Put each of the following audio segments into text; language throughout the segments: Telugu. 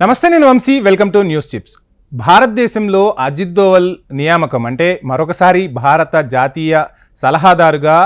నమస్తే, నేను Vamshi. Welcome to news chips. భారతదేశంలో అజిత్ దోవల్ నియామకం అంటే మరొకసారి భారత జాతీయ సలహాదారుగా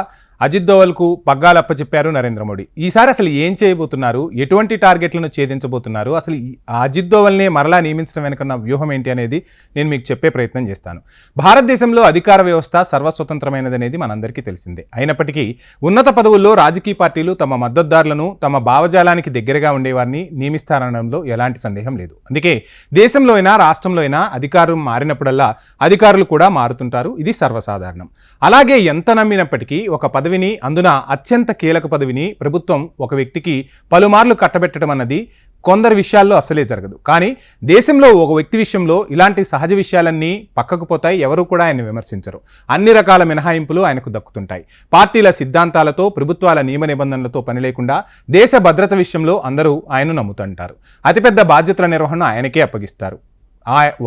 అజిత్ దోవల్కు పగ్గాలప్పచెప్పారు నరేంద్ర మోడీ. ఈసారి అసలు ఏం చేయబోతున్నారు, ఎటువంటి టార్గెట్లను ఛేదించబోతున్నారు, అసలు అజిత్ దోవల్ని మరలా నియమించడం వెనుకన్న వ్యూహం ఏంటి అనేది నేను మీకు చెప్పే ప్రయత్నం చేస్తాను. భారతదేశంలో అధికార వ్యవస్థ సర్వస్వతంత్రమైనదనేది మనందరికీ తెలిసిందే. అయినప్పటికీ ఉన్నత పదవుల్లో రాజకీయ పార్టీలు తమ మద్దతుదారులను తమ భావజాలానికి దగ్గరగా ఉండేవారిని నియమిస్తారనడంలో ఎలాంటి సందేహం లేదు. అందుకే దేశంలో అయినా రాష్ట్రంలో అయినా అధికారం మారినప్పుడల్లా అధికారులు కూడా మారుతుంటారు. ఇది సర్వసాధారణం. అలాగే ఎంత నమ్మినప్పటికీ ఒక పదవిని, అందున అత్యంత కీలక పదవిని ప్రభుత్వం ఒక వ్యక్తికి పలుమార్లు కట్టబెట్టడం అన్నది కొందరు విషయాల్లో అసలే జరగదు. కానీ దేశంలో ఒక వ్యక్తి విషయంలో ఇలాంటి సహజ విషయాలన్నీ పక్కకు పోతాయి. ఎవరు కూడా ఆయన విమర్శించరు. అన్ని రకాల మినహాయింపులు ఆయనకు దక్కుతుంటాయి. పార్టీల సిద్ధాంతాలతో, ప్రభుత్వాల నియమ నిబంధనలతో పని లేకుండా దేశ భద్రత విషయంలో అందరూ ఆయన్ను నమ్ముతుంటారు. అతిపెద్ద బాధ్యతల నిర్వహణ ఆయనకే అప్పగిస్తారు.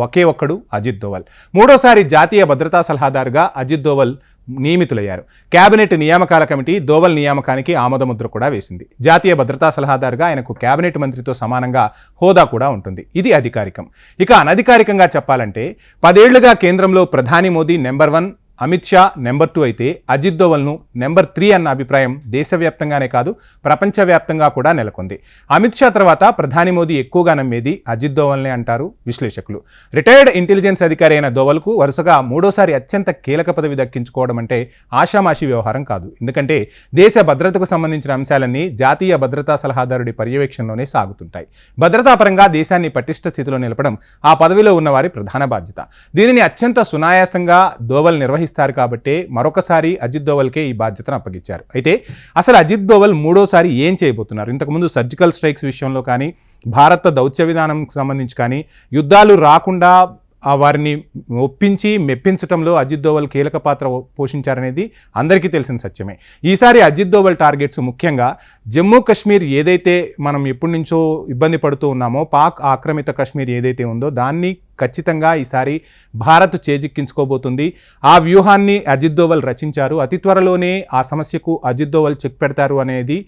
ఒకే ఒక్కడు అజిత్ దోవల్. మూడోసారి జాతీయ భద్రతా సలహాదారుగా అజిత్ దోవల్ నియమితులయ్యారు. కేబినెట్ నియామకాల కమిటీ దోవల్ నియామకానికి ఆమోదముద్ర కూడా వేసింది. జాతీయ భద్రతా సలహాదారుగా ఆయనకు కేబినెట్ మంత్రితో సమానంగా హోదా కూడా ఉంటుంది. ఇది అధికారికం. ఇక అనధికారికంగా చెప్పాలంటే 10 ఏళ్లుగా కేంద్రంలో ప్రధాని మోదీ నెంబర్ 1, అమిత్ షా నెంబర్ 2 అయితే అజిత్ దోవల్ను నెంబర్ 3 అన్న అభిప్రాయం దేశవ్యాప్తంగానే కాదు ప్రపంచవ్యాప్తంగా కూడా నెలకొంది. అమిత్ షా తర్వాత ప్రధాని మోదీ ఎక్కువగా నమ్మేది అజిత్ దోవల్నే అంటారు విశ్లేషకులు. రిటైర్డ్ ఇంటెలిజెన్స్ అధికారి అయిన దోవల్కు వరుసగా మూడోసారి అత్యంత కీలక పదవి దక్కించుకోవడం అంటే ఆషామాషి వ్యవహారం కాదు. ఎందుకంటే దేశ భద్రతకు సంబంధించిన అంశాలన్నీ జాతీయ భద్రతా సలహాదారుడి పర్యవేక్షణలోనే సాగుతుంటాయి. భద్రతాపరంగా దేశాన్ని పటిష్ట స్థితిలో నిలపడం ఆ పదవిలో ఉన్నవారి ప్రధాన బాధ్యత. దీనిని అత్యంత సునాయాసంగా దోవల్ నిర్వహిస్తారు కాబట్టి మరొకసారి అజిత్ దోవల్కే ఈ బాధ్యతను అప్పగించారు. అయితే అసలు అజిత్ దోవల్ మూడోసారి ఏం చేయబోతున్నారు? ఇంతకుముందు సర్జికల్ స్ట్రైక్స్ విషయంలో కానీ, భారత దౌత్య విధానంకి సంబంధించి కానీ, యుద్ధాలు రాకుండా వారిని ఒప్పించి మెప్పించడంలో అజిత్ దోవల్ కీలక పాత్ర పోషించారనేది అందరికీ తెలిసిన సత్యమే. ఈసారి అజిత్ దోవల్ టార్గెట్స్ ముఖ్యంగా జమ్మూ కాశ్మీర్ ఏదైతే మనం ఎప్పటి నుంచో ఇబ్బంది పడుతూ ఉన్నామో, పాక్ ఆక్రమిత కాశ్మీర్ ఏదైతే ఉందో దాన్ని ఖచ్చితంగా ఈసారి భారత్ చేజిక్కించుకోబోతుంది. ఆ వ్యూహాన్ని అజిత్ దోవల్ రచించారు. అతి త్వరలోనే ఆ సమస్యకు అజిత్ దోవల్ చెక్ పెడతారు అనేది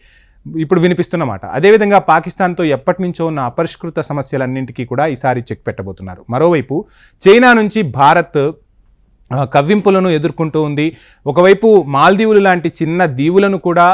ఇప్పుడు వినిపిస్తున్నమాట. అదేవిధంగా పాకిస్తాన్తో ఎప్పటి నుంచో ఉన్న అపరిష్కృత సమస్యలన్నింటికీ కూడా ఈసారి చెక్ పెట్టబోతున్నారు. మరోవైపు చైనా నుంచి భారత్ కవ్వింపులను ఎదుర్కొంటూ ఉంది. ఒకవైపు మాల్దీవులు లాంటి చిన్న దీవులను కూడా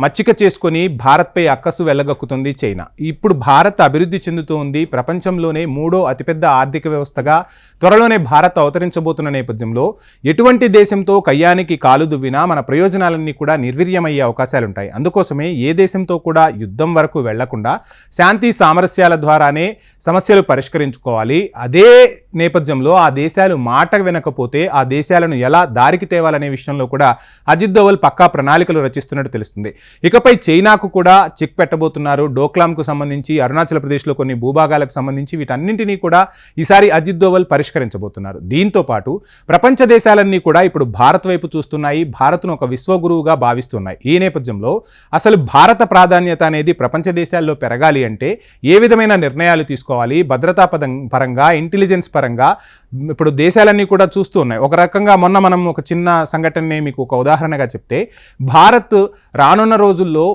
మచ్చిక చేసుకొని భారత్పై అక్కసు వెళ్ళగక్కుతుంది చైనా. ఇప్పుడు భారత్ అభివృద్ధి చెందుతూ ఉంది. ప్రపంచంలోనే 3వ అతిపెద్ద ఆర్థిక వ్యవస్థగా త్వరలోనే భారత్ అవతరించబోతున్న నేపథ్యంలో ఎటువంటి దేశంతో కయ్యానికి కాలు దువ్వినా మన ప్రయోజనాలన్నీ కూడా నిర్వీర్యమయ్యే అవకాశాలుంటాయి. అందుకోసమే ఏ దేశంతో కూడా యుద్ధం వరకు వెళ్లకుండా శాంతి సామరస్యాల ద్వారానే సమస్యలు పరిష్కరించుకోవాలి. అదే నేపథ్యంలో ఆ దేశాలు మాట వినకపోతే ఆ దేశాలను ఎలా దారికి తేవాలనే విషయంలో కూడా అజిత్ దోవల్ పక్కా ప్రణాళికలు రచిస్తున్నట్టు తెలుస్తుంది. ఇకపై చైనాకు కూడా చెక్ పెట్టబోతున్నారు. డోక్లాంకు సంబంధించి, అరుణాచల్ ప్రదేశ్లో కొన్ని భూభాగాలకు సంబంధించి వీటన్నింటినీ కూడా ఈసారి అజిత్ దోవల్ పరిష్కరించబోతున్నారు. దీంతో పాటు ప్రపంచ దేశాలన్నీ కూడా ఇప్పుడు భారత్ వైపు చూస్తున్నాయి. భారత్ను ఒక విశ్వగురువుగా భావిస్తున్నాయి. ఈ నేపథ్యంలో అసలు భారత ప్రాధాన్యత అనేది ప్రపంచ దేశాల్లో పెరగాలి అంటే ఏ విధమైన నిర్ణయాలు తీసుకోవాలి, భద్రతా పరంగా, ఇంటెలిజెన్స్ పరంగా ఇప్పుడు దేశాలన్నీ కూడా చూస్తూ ఉన్నాయి. ఒక రకంగా మొన్న మనం ఒక చిన్న సంఘటనని మీకు ఒక ఉదాహరణగా చెప్తే, భారత్ రానున్న రోజుల్లో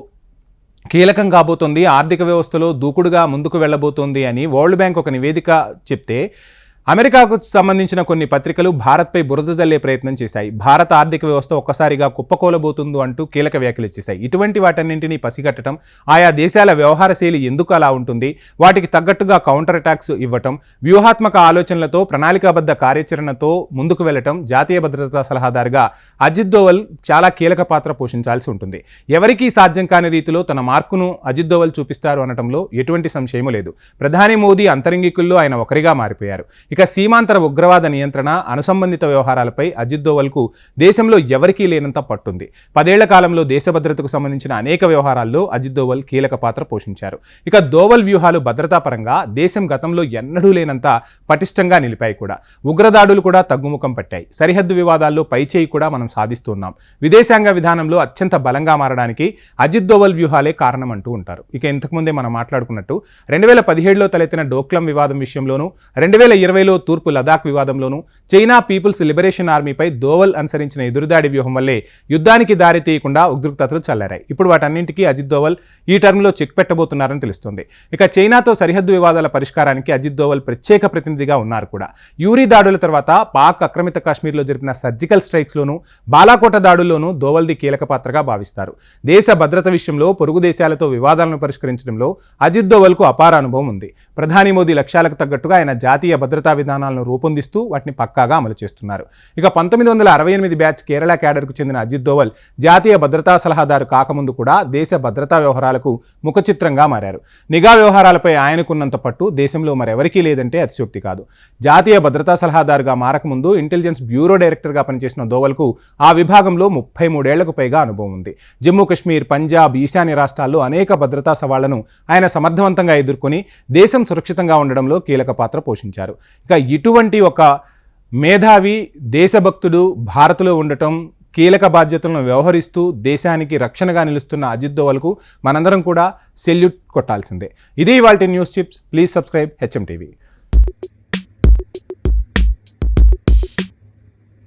కీలకం కాబోతోంది, ఆర్థిక వ్యవస్థలో దూకుడుగా ముందుకు వెళ్ళబోతోంది అని వరల్డ్ బ్యాంక్ ఒక నివేదిక చెప్తే అమెరికాకు సంబంధించిన కొన్ని పత్రికలు భారత్పై బురద జల్లే ప్రయత్నం చేశాయి. భారత ఆర్థిక వ్యవస్థ ఒక్కసారిగా కుప్పకూలబోతుందో అంటూ కీలక వ్యాఖ్యలు చేశాయి. ఇటువంటి వాటన్నింటినీ పసిగట్టడం, ఆయా దేశాల వ్యవహార శైలి ఎందుకు అలా ఉంటుంది, వాటికి తగ్గట్టుగా కౌంటర్ అటాక్స్ ఇవ్వటం, వ్యూహాత్మక ఆలోచనలతో ప్రణాళికాబద్ధ కార్యాచరణతో ముందుకు వెళ్లటం జాతీయ భద్రతా సలహాదారుగా అజిత్ దోవల్ చాలా కీలక పాత్ర పోషించాల్సి ఉంటుంది. ఎవరికీ సాధ్యం కాని రీతిలో తన మార్కును అజిత్ దోవల్ చూపిస్తారు అనటంలో ఎటువంటి సంశయం లేదు. ప్రధాని మోదీ అంతరంగికుల్లో ఆయన ఒకరిగా మారిపోయారు. ఇక సీమాంతర ఉగ్రవాద నియంత్రణ, అనుసంబంధిత వ్యవహారాలపై అజిత్ దోవల్కు దేశంలో ఎవరికీ లేనంత పట్టుంది. 10 ఏళ్ల కాలంలో దేశ భద్రతకు సంబంధించిన అనేక వ్యవహారాల్లో అజిత్ దోవల్ కీలక పాత్ర పోషించారు. ఇక దోవల్ వ్యూహాలు భద్రతా పరంగా దేశం గతంలో ఎన్నడూ లేనంత పటిష్టంగా నిలిపాయి కూడా. ఉగ్రదాడులు కూడా తగ్గుముఖం పట్టాయి. సరిహద్దు వివాదాల్లో పైచేయి కూడా మనం సాధిస్తున్నాం. విదేశాంగ విధానంలో అత్యంత బలంగా మారడానికి అజిత్ దోవల్ వ్యూహాలే కారణం అంటూ ఉంటారు. ఇక ఇంతకుముందే మనం మాట్లాడుకున్నట్టు 2017లో తలెత్తిన డోక్లాం వివాదం విషయంలోనూ, 2020 2020లో తూర్పు లదాఖ్ వివాదంలోనూ చైనా పీపుల్స్ లిబరేషన్ ఆర్మీపై దోవల్ అనుసరించిన ఎదురుదాడి వ్యూహం వల్లే యుద్ధానికి దారి తీయకుండా ఉద్రిక్తతలు చల్లారాయి. ఇప్పుడు వాటన్నింటికీ అజిత్ దోవల్ ఈ టర్మ్లో చెక్ పెట్టబోతున్నారని తెలుస్తోంది. ఇక చైనాతో సరిహద్దు వివాదాల పరిష్కారానికి అజిత్ దోవల్ ప్రత్యేక ప్రతినిధిగా ఉన్నారు కూడా. యూరీ దాడుల తర్వాత పాక్ ఆక్రమిత కాశ్మీర్లో జరిపిన సర్జికల్ స్ట్రైక్స్లోనూ బాలాకోట దాడుల్లోనూ దోవల్ది కీలక పాత్రగా భావిస్తారు. దేశ భద్రత విషయంలో పొరుగు దేశాలతో వివాదాలను పరిష్కరించడంలో అజిత్ దోవల్కు అపార అనుభవం ఉంది. ప్రధాని మోదీ లక్ష్యాలకు తగ్గట్టుగా ఆయన జాతీయ భద్రతా విధానాలను రూపొందిస్తూ వాటిని పక్కాగా అమలు చేస్తున్నారు. ఇక 1968 బ్యాచ్ కేరళ క్యాడర్కు చెందిన అజిత్ దోవల్ జాతీయ భద్రతా సలహాదారు కాకముందు కూడా దేశ భద్రతా వ్యవహారాలకు ముఖచిత్రంగా మారారు. నిఘా వ్యవహారాలపై ఆయనకున్నంత పట్టు దేశంలో మరెవరికీ లేదంటే అతిశయోక్తి కాదు. జాతీయ భద్రతా సలహాదారుగా మారకముందు ఇంటెలిజెన్స్ బ్యూరో డైరెక్టర్గా పనిచేసిన దోవల్కు ఆ విభాగంలో 33 ఏళ్లకు పైగా అనుభవం ఉంది. జమ్మూ కాశ్మీర్, పంజాబ్, ఈశాన్య రాష్ట్రాల్లో అనేక భద్రతా సవాళ్లను ఆయన సమర్థవంతంగా ఎదుర్కొని దేశం సురక్షితంగా ఉండడంలో కీలక పాత్ర పోషించారు. ఇక ఇటువంటి ఒక మేధావి దేశభక్తుడు భారత్లో ఉండటం, కీలక బాధ్యతలను వ్యవహరిస్తూ దేశానికి రక్షణగా నిలుస్తున్న అజిత్ దోవల్కు మనందరం కూడా సెల్యూట్ కొట్టాల్సిందే. ఇది ఇవాల్టి news chips. Please subscribe HM TV.